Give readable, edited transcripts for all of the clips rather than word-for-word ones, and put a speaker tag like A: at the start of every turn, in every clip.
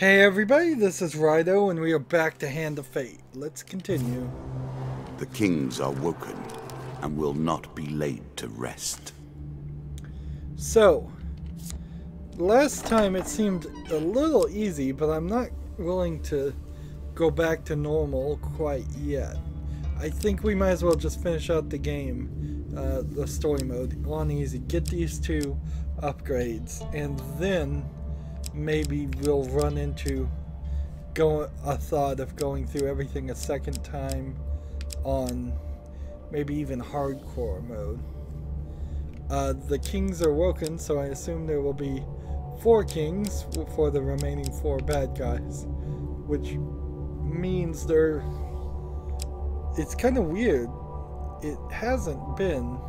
A: Hey everybody, this is Rydo, and we are back to Hand of Fate. Let's continue.
B: The kings are woken, and will not be laid to rest.
A: So, last time it seemed a little easy, but I'm not willing to go back to normal quite yet. I think we might as well just finish out the game, the story mode, on easy. Get these two upgrades, and then maybe we'll run into a thought of going through everything a second time on maybe even hardcore mode. The kings are woken, so I assume there will be 4 kings for the remaining 4 bad guys, which means it's kind of weird. It hasn't been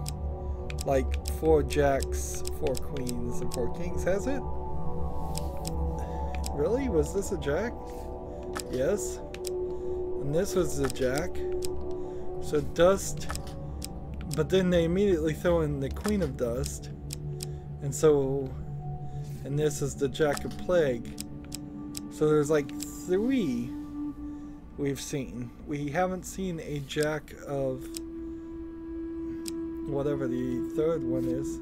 A: like 4 jacks, 4 queens, and 4 kings, has it? Really? Was this a jack? Yes. And this was the jack. So dust. But then they immediately throw in the queen of dust. And so. And this is the jack of plague. So there's like 3 we've seen. We haven't seen a jack of whatever the 3rd one is.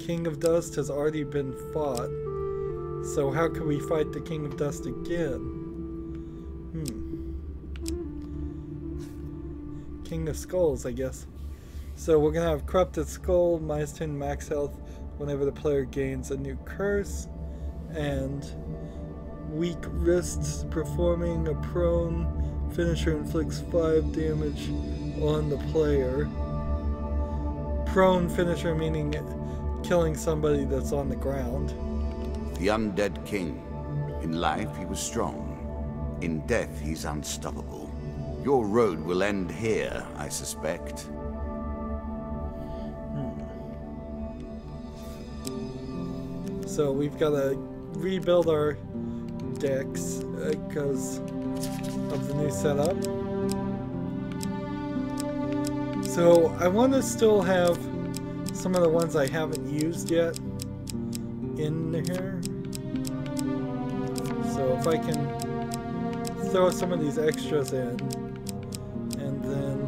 A: King of dust has already been fought. So how can we fight the King of Dust again? King of Skulls, I guess. So we're going to have Corrupted Skull, minus 10 max health whenever the player gains a new curse. And weak wrists, performing a prone finisher inflicts 5 damage on the player. Prone finisher meaning killing somebody that's on the ground.
B: The undead king. In life he was strong. In death he's unstoppable. Your road will end here, I suspect.
A: So we've got to rebuild our decks because of the new setup. So I want to still have some of the ones I haven't used yet in here. So if I can throw some of these extras in and then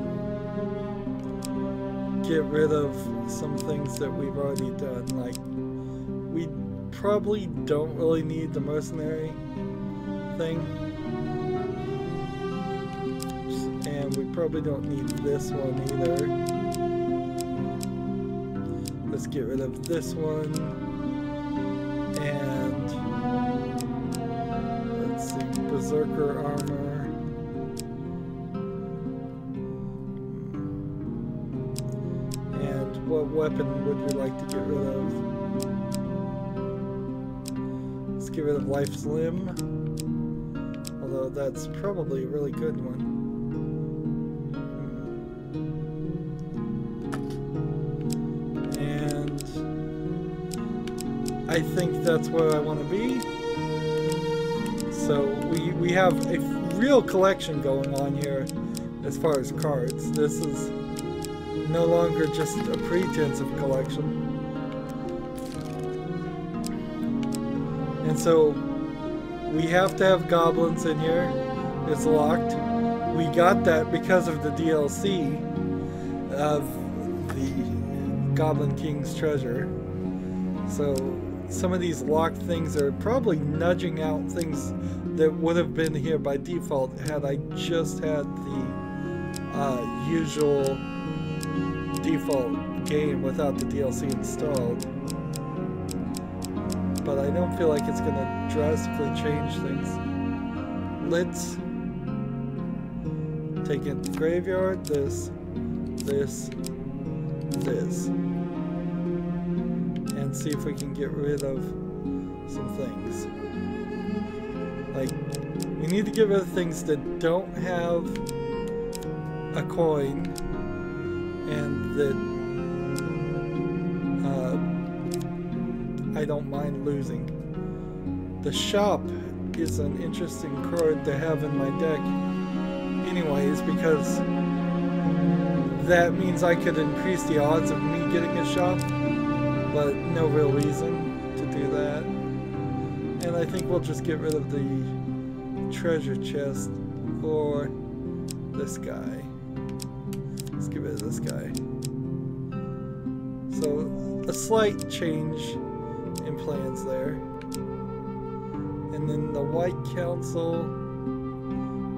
A: get rid of some things that we've already done, like we probably don't really need the mercenary thing, and we probably don't need this one either. Let's get rid of this one. And let's see, Berserker armor. And what weapon would we like to get rid of? Let's get rid of Life's Limb. Although that's probably a really good one. I think that's where I want to be. So we have a real collection going on here as far as cards. This is no longer just a pretense of collection. And so we have to have goblins in here. It's locked. We got that because of the DLC of the Goblin King's Treasure. So some of these locked things are probably nudging out things that would have been here by default had I just had the usual default game without the DLC installed. But I don't feel like it's going to drastically change things. Let's take in the graveyard, this, and see if we can get rid of some things. Like, we need to get rid of things that don't have a coin and that I don't mind losing. The shop is an interesting card to have in my deck anyways, because that means I could increase the odds of me getting a shop, but no real reason to do that. And I I think we'll just get rid of the treasure chest or this guy. Let's get rid of this guy. So a slight change in plans there. And then the White Council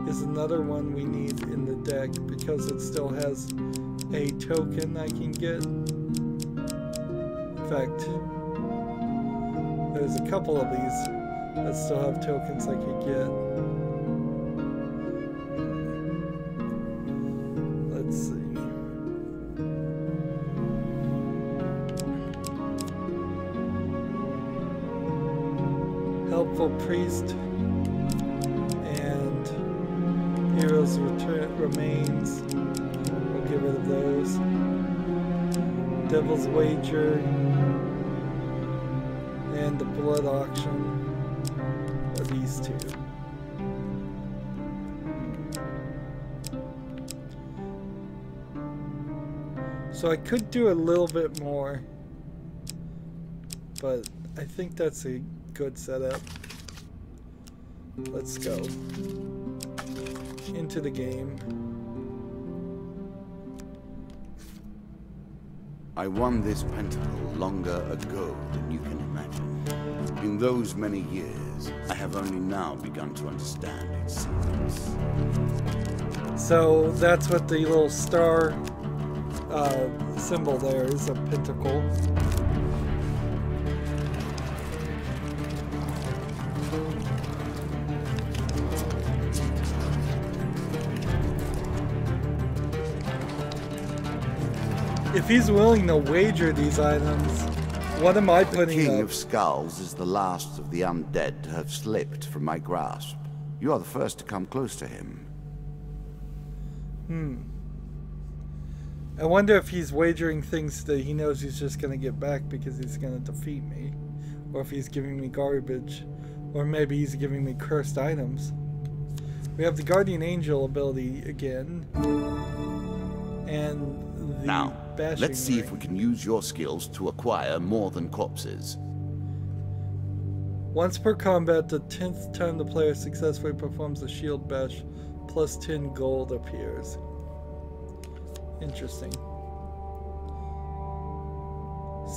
A: is another one we need in the deck because it still has a token I can get. In fact, there's a couple of these that still have tokens I could get. Let's see. Helpful Priest and Heroes Remains. We'll get rid of those. Devil's Wager and the Blood Auction are these two. So I could do a little bit more, but I think that's a good setup. Let's go into the game.
B: I won this pentacle longer ago than you can imagine. In those many years, I have only now begun to understand its secrets.
A: So that's what the little star symbol there is, a pentacle. If he's willing to wager these items, what am I putting
B: The King
A: up?
B: of Skulls is the last of the undead to have slipped from my grasp. You are the first to come close to him.
A: I wonder if he's wagering things that he knows he's just going to get back because he's going to defeat me. Or if he's giving me garbage. Or maybe he's giving me cursed items. We have the Guardian Angel ability again. And the
B: Now,
A: bashing
B: let's see if
A: ring.
B: we can use your skills to acquire more than corpses.
A: Once per combat, the 10th time the player successfully performs a shield bash, plus 10 gold appears. Interesting.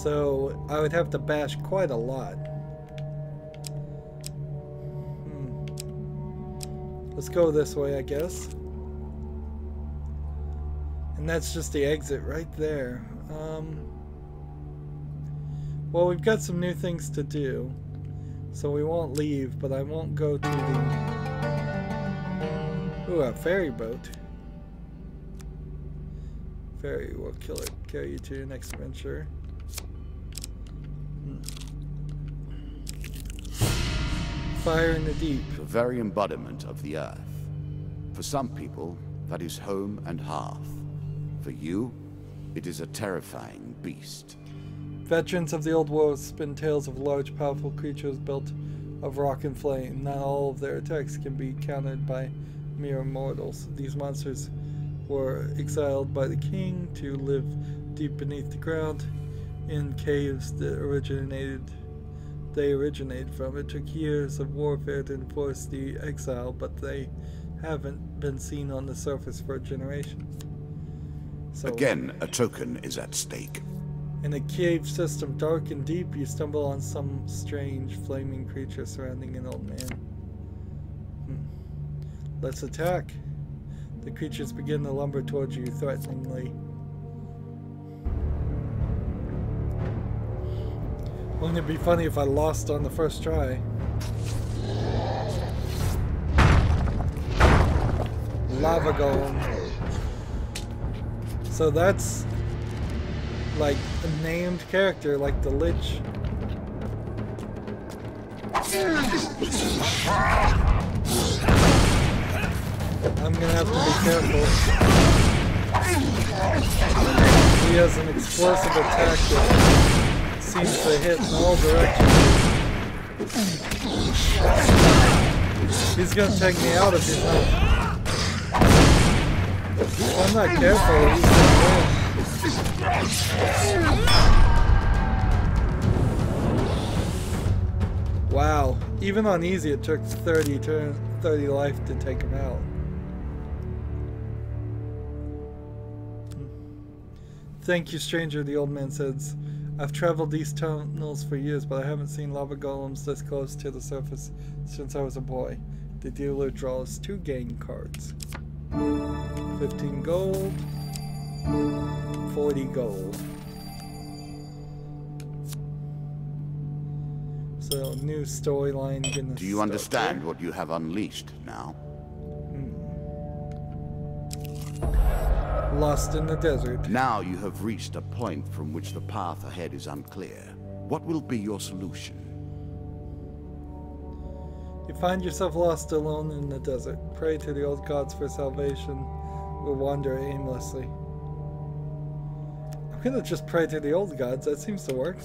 A: So I would have to bash quite a lot. Let's go this way, I guess. And that's just the exit right there. Well, we've got some new things to do, so we won't leave, but I won't go to the... Ooh, a ferry boat. Ferry will carry you to your next venture. Fire in the deep.
B: The very embodiment of the earth. For some people, that is home and hearth. For you, it is a terrifying beast.
A: Veterans of the old world spin tales of large, powerful creatures built of rock and flame. Not all of their attacks can be countered by mere mortals. These monsters were exiled by the king to live deep beneath the ground in caves that they originated from. It took years of warfare to enforce the exile, but they haven't been seen on the surface for a generation. So,
B: again, a token is at stake.
A: in a cave system dark and deep, you stumble on some strange flaming creature surrounding an old man. Let's attack. The creatures begin to lumber towards you threateningly. Wouldn't it be funny if I lost on the first try? Lava Golem. So that's like a named character, like the Lich. I'm gonna have to be careful. He has an explosive attack that seems to hit in all directions. He's gonna take me out if he's not. If I'm not careful, he's gonna win. Wow, Even on easy, it took 30 life to take him out. Thank you, stranger, the old man says. I've traveled these tunnels for years, but I haven't seen lava golems this close to the surface since I was a boy. The dealer draws 2 game cards. 15 gold, 40 gold. So, new storyline.
B: Do you understand what you have unleashed now?
A: Lost in the desert.
B: Now you have reached a point from which the path ahead is unclear. What will be your solution?
A: You find yourself lost alone in the desert. Pray to the old gods for salvation, or wander aimlessly. I'm gonna just pray to the old gods. That seems to work.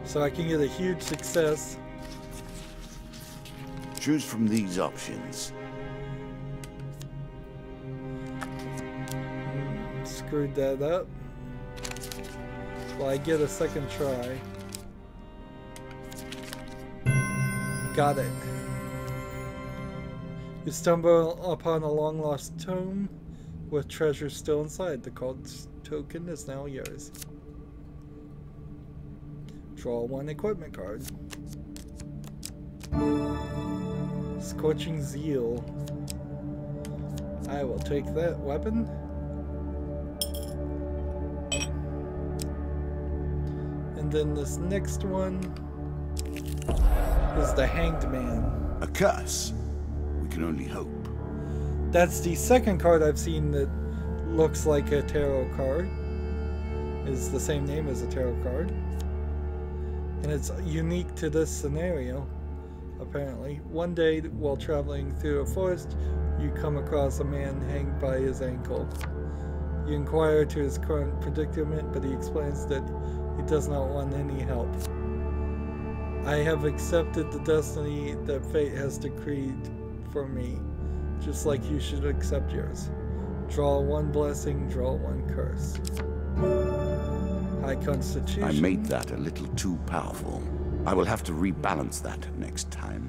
A: So I can get a huge success.
B: Choose from these options.
A: Screwed that up. Well, I get a second try. Got it. You stumble upon a long-lost tome with treasure still inside. The cult token is now yours. Draw 1 equipment card. Scorching Zeal. I will take that weapon. And then this next one is the Hanged Man.
B: A curse. We can only hope.
A: That's the second card I've seen that looks like a tarot card. It's the same name as a tarot card. And it's unique to this scenario, apparently. One day, while traveling through a forest, you come across a man hanged by his ankle. You inquire to his current predicament, but he explains that he does not want any help. I have accepted the destiny that fate has decreed for me, just like you should accept yours. Draw 1 blessing, draw 1 curse. High Constitution.
B: I made that a little too powerful. I will have to rebalance that next time.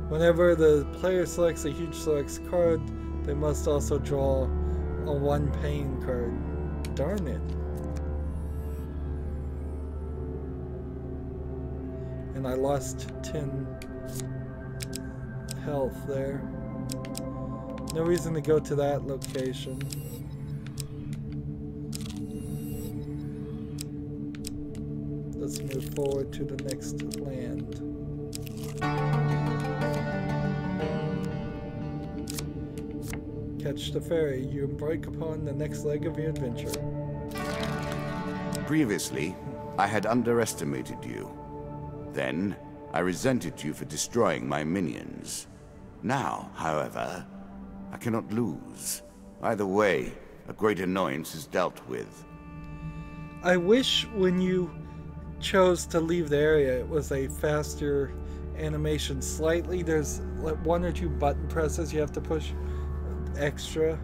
A: Whenever the player selects a huge selects card, they must also draw a 1 pain card. Darn it. And I lost 10 health there. No reason to go to that location. Let's move forward to the next land. Catch the ferry. You embark upon the next leg of your adventure.
B: Previously, I had underestimated you. Then, I resented you for destroying my minions. Now, however, I cannot lose. Either way, a great annoyance is dealt with.
A: I wish when you chose to leave the area it was a faster animation slightly. There's like 1 or 2 button presses you have to push extra.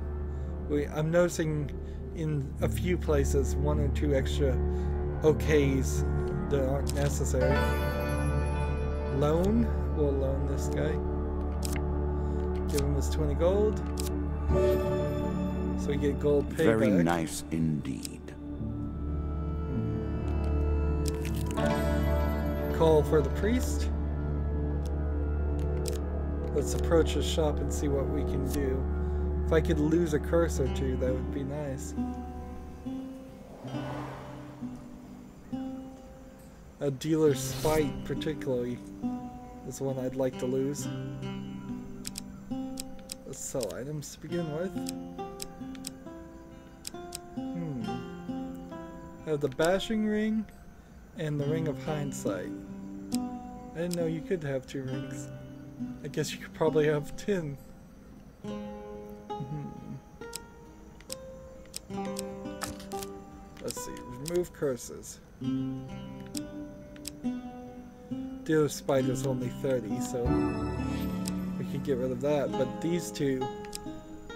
A: I'm noticing in a few places 1 or 2 extra okays that aren't necessary. Loan. We'll loan this guy. Give him his 20 gold. So we get gold payback.
B: Very nice indeed.
A: Call for the priest. Let's approach his shop and see what we can do. If I could lose a curse or 2, that would be nice. A dealer's spite, particularly, is one I'd like to lose. Let's sell items to begin with. I have the bashing ring and the ring of hindsight. I didn't know you could have 2 rings. I guess you could probably have 10. Let's see, remove curses. Dealer's spite is only 30, so we can get rid of that. But these 2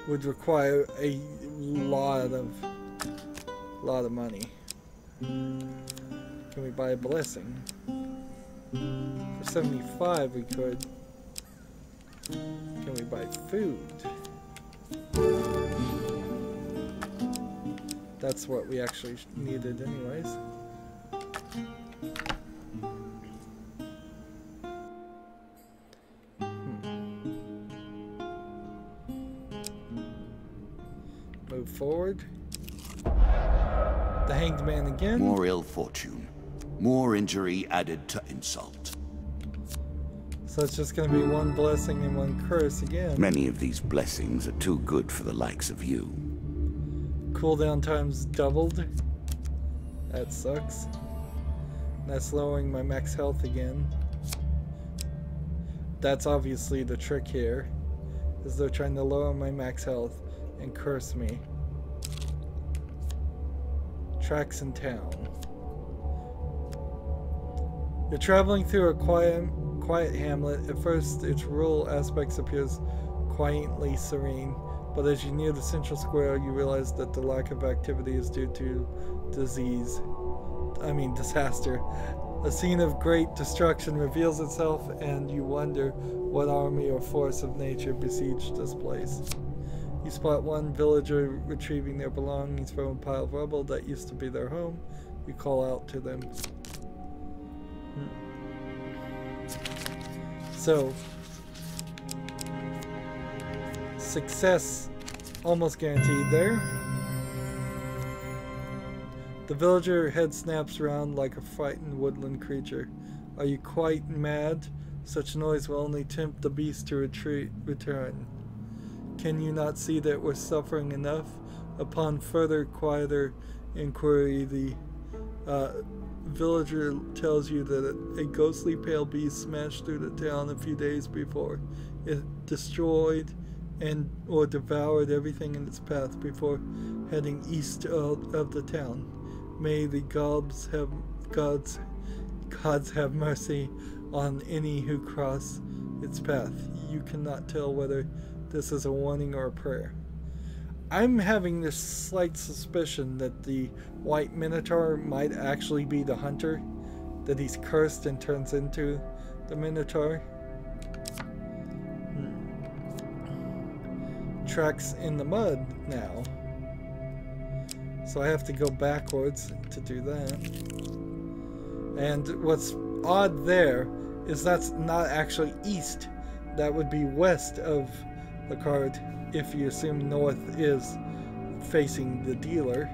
A: would require a lot of money. Can we buy a blessing? For 75 we could. Can we buy food? That's what we actually needed anyways. Move forward. The Hanged Man again.
B: More ill fortune. More injury added to insult.
A: So it's just going to be one blessing and one curse again.
B: Many of these blessings are too good for the likes of you.
A: Cooldown time's doubled. That sucks. That's lowering my max health again. That's obviously the trick here, is they're trying to lower my max health and curse me. Tracks in town. You're traveling through a quiet hamlet. At first, its rural aspects appears quietly serene, but as you near the central square, you realize that the lack of activity is due to disaster. A scene of great destruction reveals itself, and you wonder what army or force of nature besieged this place. You spot one villager retrieving their belongings from a pile of rubble that used to be their home. You call out to them. So, success almost guaranteed there. The villager head snaps round like a frightened woodland creature. Are you quite mad? Such noise will only tempt the beast to return. Can you not see that we're suffering enough? Upon further, quieter inquiry, the villager tells you that a ghostly pale beast smashed through the town a few days before. It destroyed or devoured everything in its path before heading east of the town. May the gods have mercy on any who cross its path. You cannot tell whether this is a warning or a prayer. I'm having this slight suspicion that the white minotaur might actually be the hunter, that he's cursed and turns into the minotaur. Tracks in the mud now. So I have to go backwards to do that. And what's odd there is that's not actually east. That would be west of the card if you assume north is facing the dealer.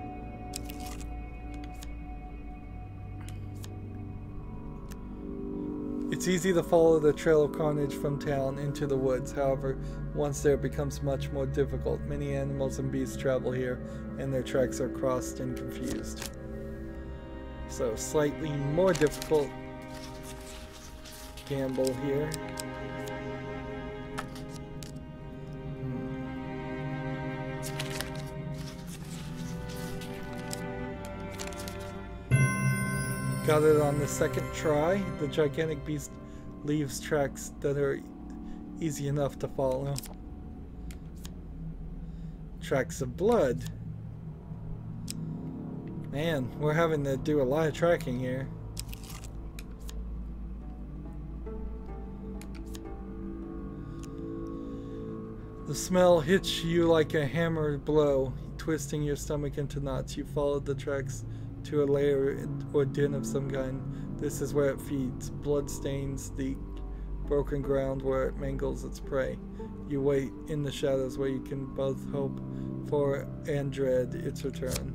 A: It's easy to follow the trail of carnage from town into the woods. However, once there it becomes much more difficult. Many animals and beasts travel here, and their tracks are crossed and confused. So, slightly more difficult gamble here. Got it on the second try. The gigantic beast leaves tracks that are easy enough to follow. Tracks of blood. Man, we're having to do a lot of tracking here. The smell hits you like a hammer blow, twisting your stomach into knots. You follow the tracks to a lair or den of some kind. This is where it feeds. Blood stains the broken ground where it mangles its prey. You wait in the shadows where you can both hope for and dread its return.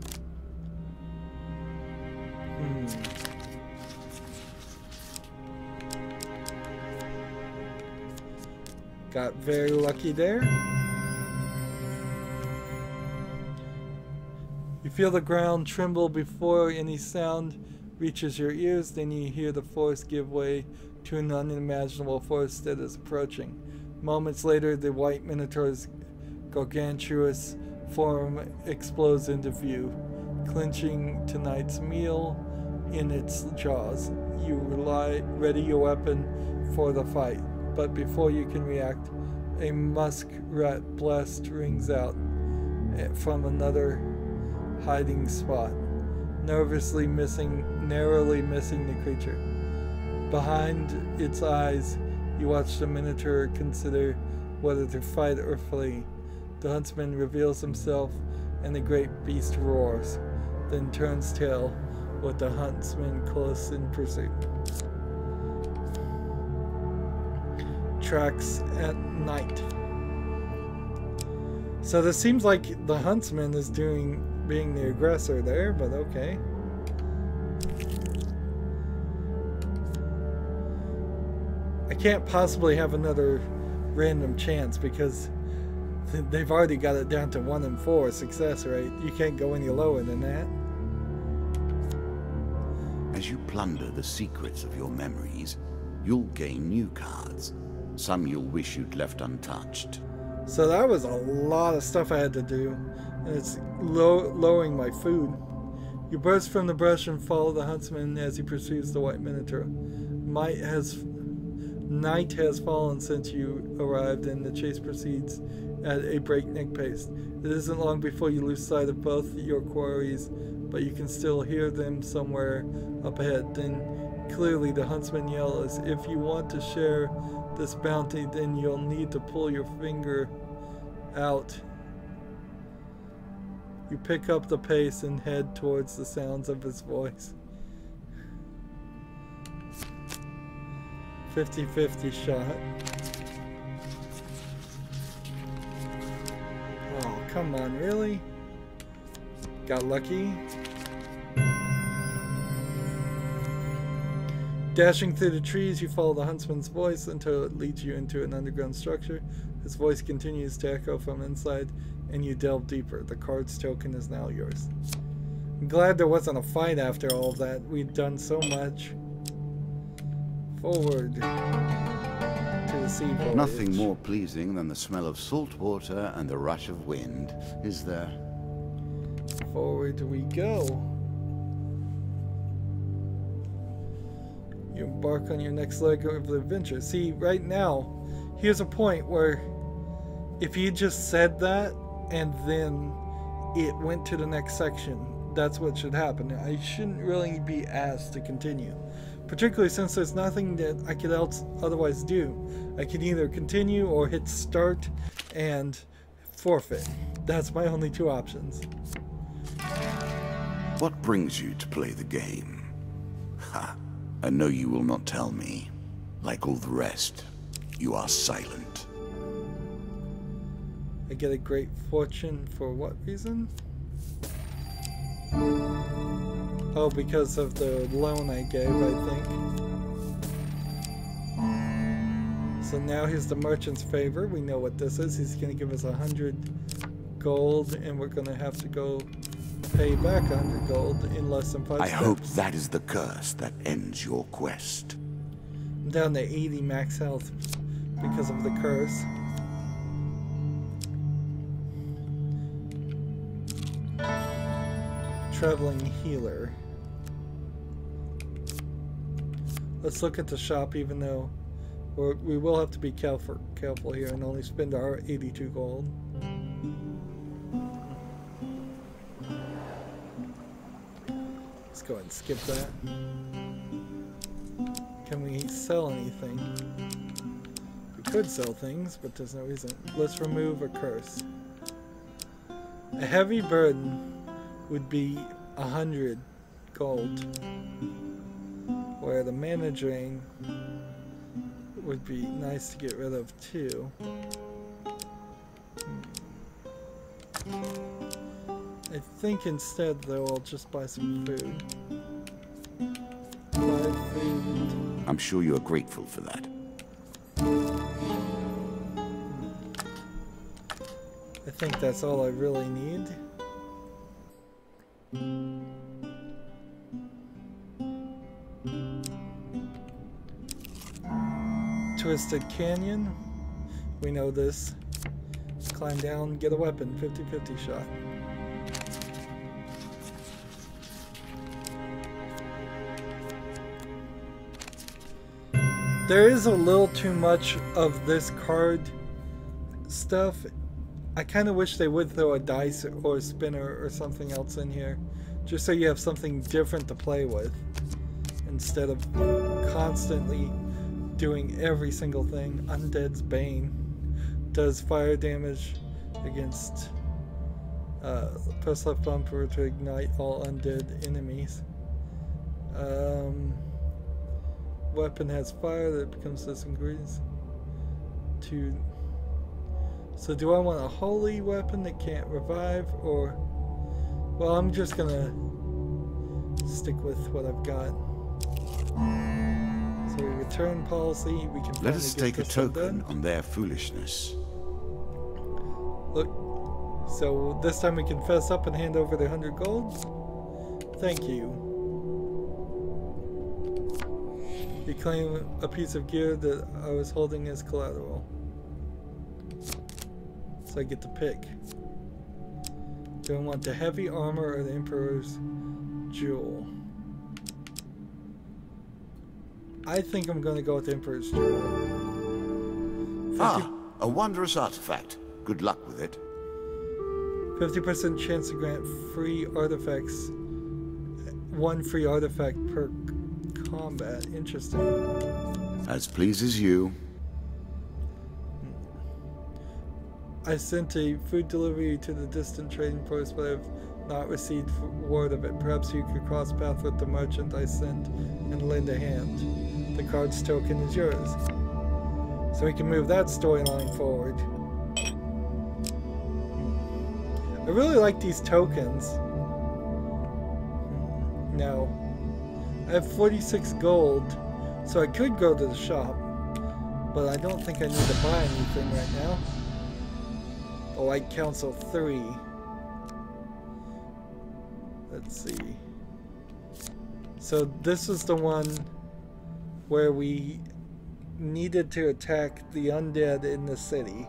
A: Got very lucky there. You feel the ground tremble before any sound reaches your ears, then you hear the force give way to an unimaginable force that is approaching. Moments later, the white minotaur's gargantuous form explodes into view, clenching tonight's meal in its jaws. You ready your weapon for the fight, but before you can react, a muskrat blast rings out from another hiding spot, narrowly missing the creature. Behind its eyes, you watch the Minotaur consider whether to fight or flee. The huntsman reveals himself, and the great beast roars, then turns tail, with the huntsman close in pursuit. Tracks at night. So this seems like the huntsman is being the aggressor there, but okay. I can't possibly have another random chance because they've already got it down to 1 in 4 success rate. You can't go any lower than that.
B: As you plunder the secrets of your memories, you'll gain new cards. Some you'll wish you'd left untouched.
A: So that was a lot of stuff I had to do, and it's lowering my food. You burst from the brush and follow the huntsman as he pursues the white minotaur. Night has fallen since you arrived, and the chase proceeds at a breakneck pace. It isn't long before you lose sight of both your quarries, but you can still hear them somewhere up ahead. Then clearly the huntsman yells, "If you want to share this bounty, then you'll need to pull your finger out." You pick up the pace and head towards the sounds of his voice. 50-50 shot. Oh, come on, really? Got lucky. Dashing through the trees, you follow the huntsman's voice until it leads you into an underground structure. His voice continues to echo from inside, and you delve deeper. The card's token is now yours. I'm glad there wasn't a fight after all of that. We'd done so much. Forward to the sea voyage.
B: Nothing more pleasing than the smell of salt water and the rush of wind, is there?
A: Forward we go. You embark on your next leg of the adventure. See, right now, here's a point where if you just said that and then it went to the next section, that's what should happen. I shouldn't really be asked to continue. Particularly since there's nothing that I could otherwise do. I can either continue or hit start and forfeit. That's my only 2 options.
B: What brings you to play the game? Ha! I know you will not tell me. Like all the rest, you are silent.
A: I get a great fortune for what reason? Oh, because of the loan I gave, I think. So now here's the merchant's favor. We know what this is. He's going to give us 100 gold, and we're going to have to go pay back 100 gold in less than 5
B: I
A: steps.
B: hope that is the curse that ends your quest.
A: I'm down to 80 max health because of the curse. Traveling healer. Let's look at the shop, even though we will have to be careful here and only spend our 82 gold. Let's go ahead and skip that. Can we sell anything? We could sell things, but there's no reason. Let's remove a curse. A heavy burden would be 100 gold, where the mana drain would be nice to get rid of too. I think instead though I'll just buy some food. Buy food.
B: I'm sure you are grateful for that.
A: I think that's all I really need. Twisted Canyon. We know this. Climb down, get a weapon. 50-50 shot. There is a little too much of this card stuff. I kind of wish they would throw a dice or a spinner or something else in here, just so you have something different to play with instead of constantly doing every single thing. Undead's Bane does fire damage against press left bumper to ignite all undead enemies. Weapon has fire that becomes this ingredient. So do I want a holy weapon that can't revive, or... Well, I'm just gonna stick with what I've got. So return policy, we can
B: let us take a token on their foolishness.
A: Look, so this time we can fess up and hand over the 100 gold. Thank you. You claim a piece of gear that I was holding as collateral. So I get to pick. Do I want the heavy armor or the Emperor's jewel? I think I'm going to go with the Emperor's jewel.
B: A wondrous artifact. Good luck with it.
A: 50% chance to grant free artifacts. 1 free artifact per combat. Interesting.
B: As pleases you.
A: I sent a food delivery to the distant trading post, but I've not received word of it. Perhaps you could cross paths with the merchant I sent and lend a hand. The card's token is yours. So we can move that storyline forward. I really like these tokens. Now, I have 46 gold, so I could go to the shop, but I don't think I need to buy anything right now. Oh, I counsel 3. Let's see. So this is the one where we needed to attack the undead in the city,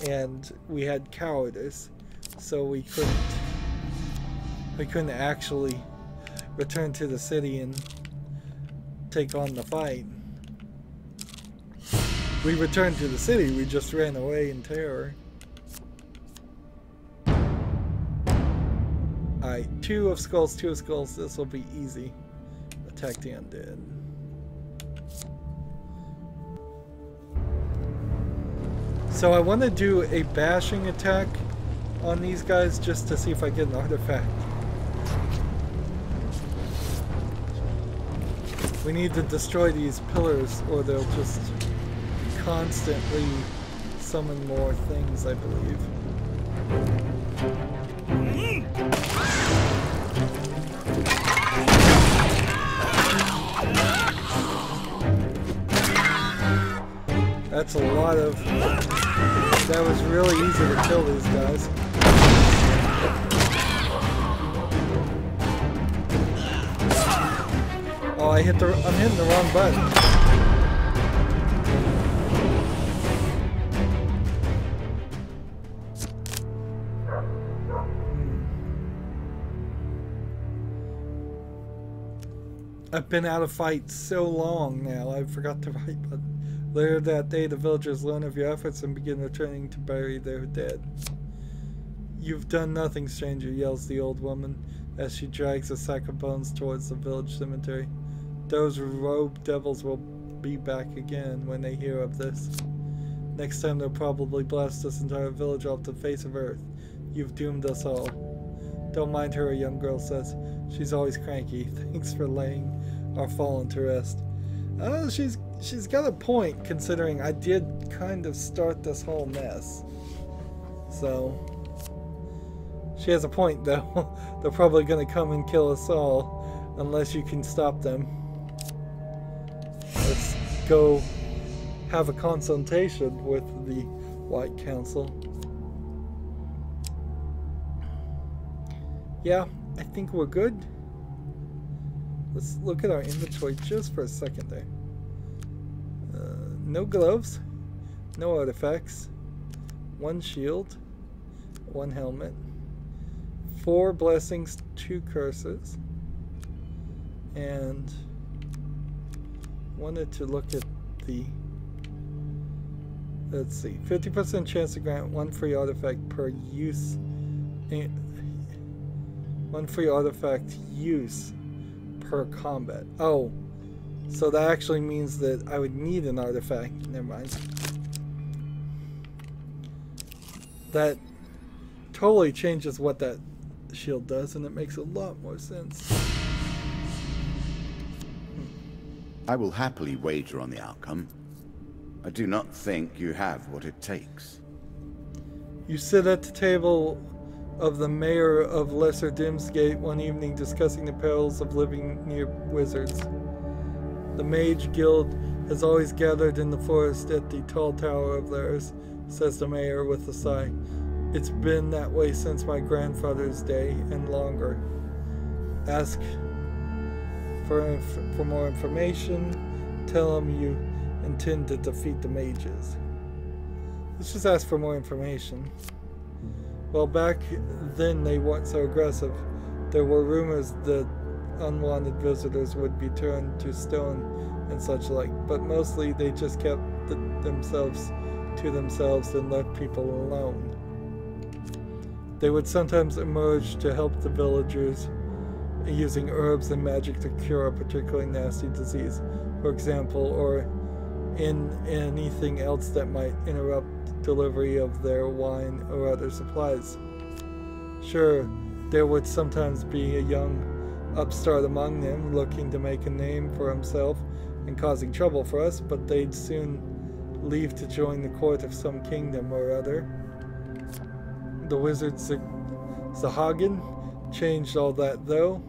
A: and we had cowardice, so we couldn't actually return to the city and take on the fight. We returned to the city, we just ran away in terror. Alright, 2 of skulls, 2 of skulls. This will be easy. Attack the undead. So I want to do a bashing attack on these guys just to see if I get an artifact. We need to destroy these pillars or they'll just constantly summon more things, I believe. That's a lot of... That was really easy to kill these guys. Oh, I'm hitting the wrong button. I've been out of fight so long now, I forgot the right button. Later that day, the villagers learn of your efforts and begin returning to bury their dead. You've done nothing, stranger, yells the old woman as she drags a sack of bones towards the village cemetery. Those robed devils will be back again when they hear of this. Next time they'll probably blast this entire village off the face of Earth. You've doomed us all. Don't mind her, a young girl says. She's always cranky. Thanks for laying our fallen to rest. Oh, she's got a point, considering I did kind of start this whole mess. So, she has a point, though. They're probably going to come and kill us all, unless you can stop them. Let's go have a consultation with the White Council. Yeah, I think we're good. Let's look at our inventory just for a second there. No gloves, no artifacts, 1 shield, 1 helmet, 4 blessings, 2 curses, and wanted to look at the, let's see, 50% chance to grant 1 free artifact per use, 1 free artifact use per combat. Oh, So that actually means that I would need an artifact. Never mind. That totally changes what that shield does, and it makes a lot more sense.
B: I will happily wager on the outcome. I do not think you have what it takes.
A: You sit at the table of the mayor of Lesser Dimsgate one evening discussing the perils of living near wizards. The Mage Guild has always gathered in the forest at the tall tower of theirs, says the mayor with a sigh. It's been that way since my grandfather's day and longer. Ask for more information. Tell them you intend to defeat the mages. Let's just ask for more information. Well, back then they weren't so aggressive. There were rumors that unwanted visitors would be turned to stone and such like, but mostly they just kept themselves to themselves and left people alone. They would sometimes emerge to help the villagers using herbs and magic to cure a particularly nasty disease, for example, or in anything else that might interrupt delivery of their wine or other supplies. Sure, there would sometimes be a young upstart among them looking to make a name for himself and causing trouble for us, but they'd soon leave to join the court of some kingdom or other. The wizard Zahagan changed all that, though.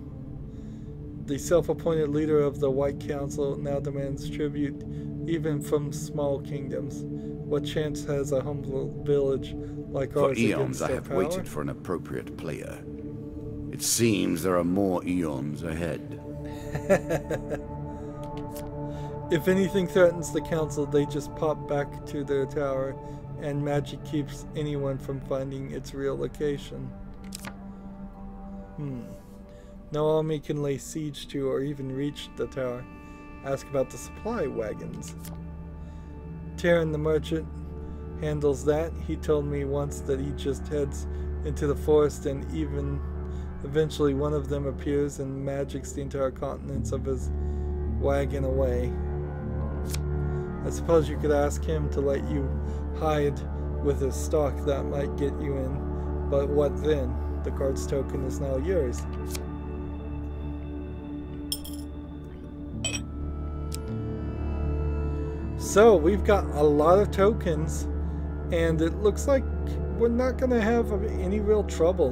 A: The self-appointed leader of the White Council now demands tribute even from small kingdoms. What chance has a humble village like ours against their power?
B: For eons I have waited for an appropriate player. It seems there are more eons ahead.
A: If anything threatens the council, they just pop back to their tower, and magic keeps anyone from finding its real location. No army can lay siege to or even reach the tower. Ask about the supply wagons. Taryn the merchant handles that. He told me once that he just heads into the forest and eventually one of them appears and magics the entire contents of his wagon away. I suppose you could ask him to let you hide with his stock. That might get you in. But what then? The guard's token is now yours. So we've got a lot of tokens, and it looks like we're not going to have any real trouble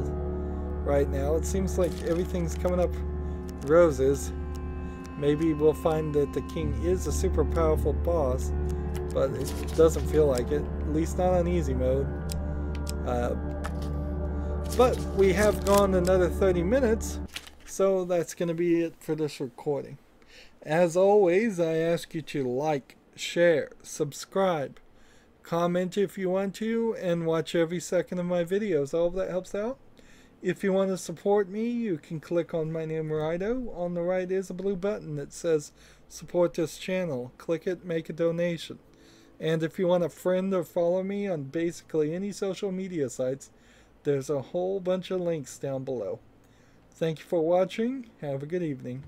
A: right now. It seems like everything's coming up roses. Maybe we'll find that the king is a super powerful boss, but it doesn't feel like it, at least not on easy mode. But we have gone another 30 minutes, so that's going to be it for this recording. As always, I ask you to like, share, subscribe, comment if you want to, and watch every second of my videos. All of that helps out. If you want to support me, you can click on my name, Rydo. On the right is a blue button that says support this channel. Click it, make a donation. And if you want to friend or follow me on basically any social media sites, there's a whole bunch of links down below. Thank you for watching. Have a good evening.